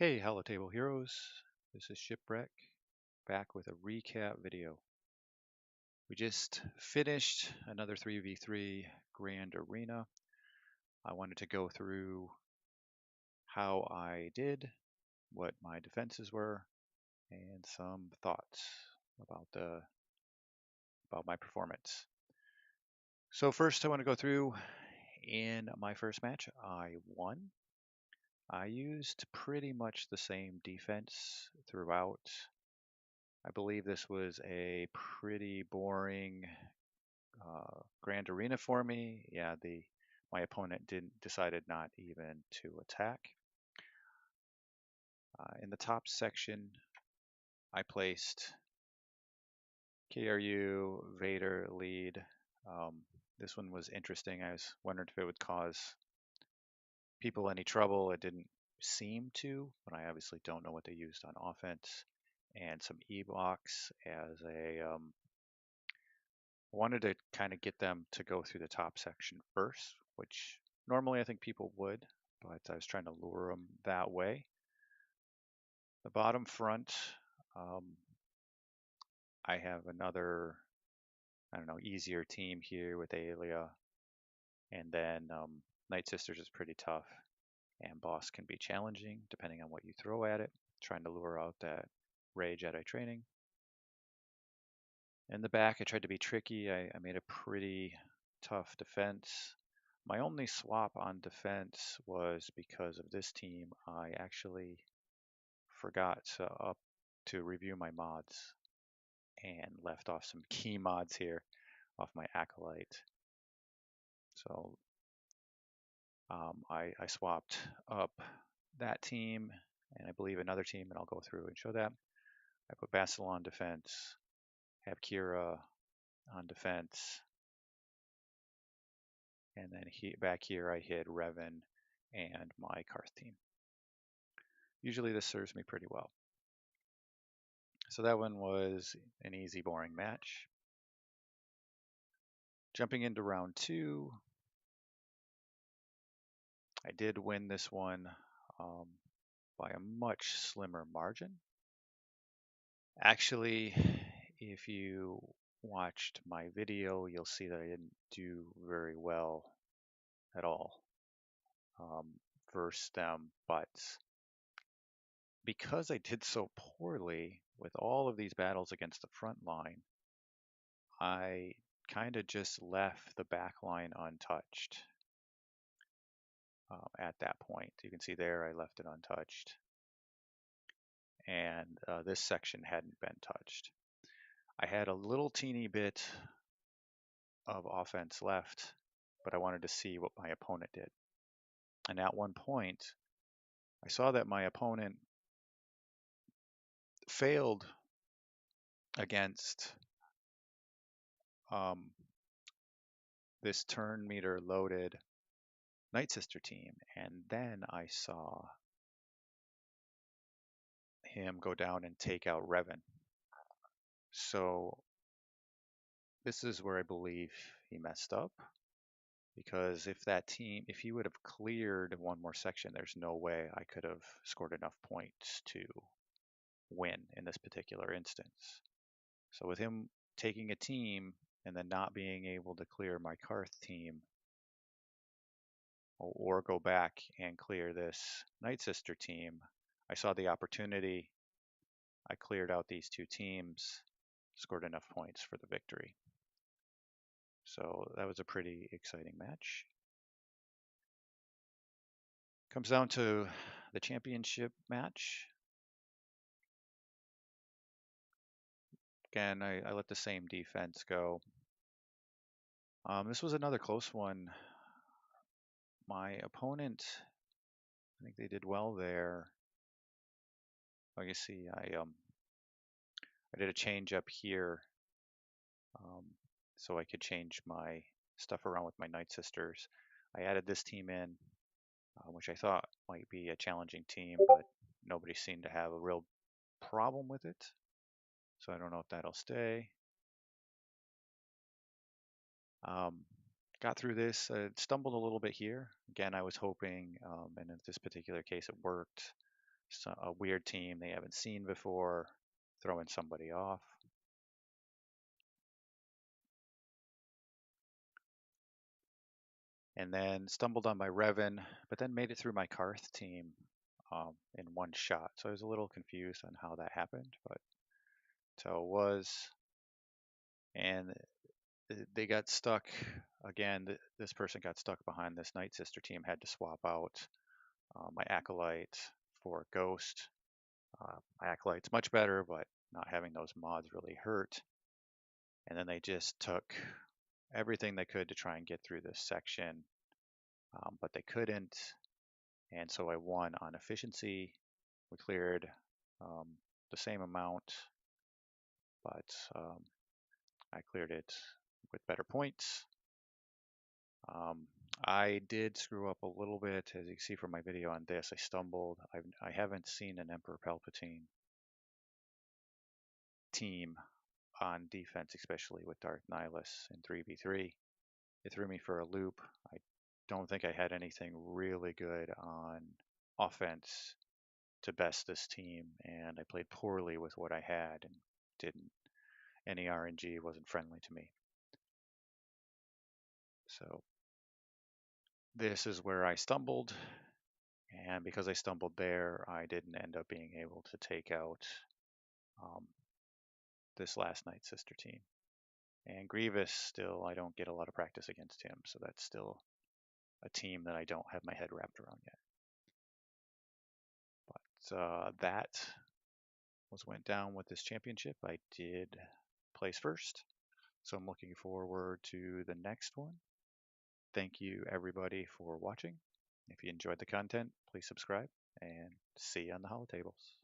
Hey, Hello Table Heroes. This is Shipwreck, back with a recap video. We just finished another 3v3 Grand Arena. I wanted to go through how I did, what my defenses were, and some thoughts about my performance. So first I want to go through in my first match, I won. I used pretty much the same defense throughout. I believe this was a pretty boring Grand Arena for me. Yeah, my opponent decided not even to attack. In the top section, I placed KRU, Vader, lead. This one was interesting. I was wondering if it would cause people any trouble. It didn't seem to, but I obviously don't know what they used on offense. And some E-blocks as I wanted to kind of get them to go through the top section first, which normally I think people would, but I was trying to lure them that way. The bottom front, I have another, I don't know, easier team here with Aelia, and then Night Sisters is pretty tough, and Boss can be challenging depending on what you throw at it, trying to lure out that Rey Jedi training. In the back, I tried to be tricky. I made a pretty tough defense. My only swap on defense was because of this team. I actually forgot to review my mods and left off some key mods here off my Acolyte. So I swapped up that team and I believe another team, and I'll go through and show that. I put Bastila on defense, have Kira on defense, and then back here I hid Revan and my Karth team. Usually this serves me pretty well. So that one was an easy, boring match. Jumping into round two, I did win this one by a much slimmer margin. Actually, if you watched my video, you'll see that I didn't do very well at all versus them, but because I did so poorly with all of these battles against the front line, I kind of just left the back line untouched at that point. You can see there I left it untouched, and this section hadn't been touched. I had a little teeny bit of offense left, but I wanted to see what my opponent did. And at one point, I saw that my opponent failed against this turn meter loaded Night Sister team. And then I saw him go down and take out Revan. So this is where I believe he messed up, because if he would have cleared one more section, there's no way I could have scored enough points to win in this particular instance. So with him taking a team and then not being able to clear my Karth team, or go back and clear this Night Sister team, I saw the opportunity. I cleared out these two teams, scored enough points for the victory. So that was a pretty exciting match. Comes down to the championship match. Again, I let the same defense go. This was another close one. My opponent, I think they did well there. Oh, you see, I did a change up here, so I could change my stuff around with my Night Sisters. I added this team in, which I thought might be a challenging team, but nobody seemed to have a real problem with it. So I don't know if that'll stay. Got through this, stumbled a little bit here. Again, I was hoping, and in this particular case it worked, a weird team they haven't seen before, throwing somebody off. And then stumbled on my Revan, but then made it through my Karth team in one shot. So I was a little confused on how that happened, but so it was. And they got stuck again. This person got stuck behind this Night Sister team, had to swap out my Acolyte for Ghost. My Acolyte's much better, but not having those mods really hurt. And then they just took everything they could to try and get through this section, but they couldn't. And so I won on efficiency. We cleared um, the same amount, but I cleared it with better points. I did screw up a little bit, as you can see from my video on this. I stumbled. I haven't seen an Emperor Palpatine team on defense, especially with Darth Nihilus in 3v3. It threw me for a loop. I don't think I had anything really good on offense to best this team, and I played poorly with what I had and didn't. Any RNG wasn't friendly to me. So this is where I stumbled, and because I stumbled there, I didn't end up being able to take out um, this last Night Sister team. And Grievous, still, I don't get a lot of practice against him, so that's still a team that I don't have my head wrapped around yet. But that was went down with this championship. I did place first, so I'm looking forward to the next one. Thank you everybody for watching. If you enjoyed the content, please subscribe and see you on the holotables.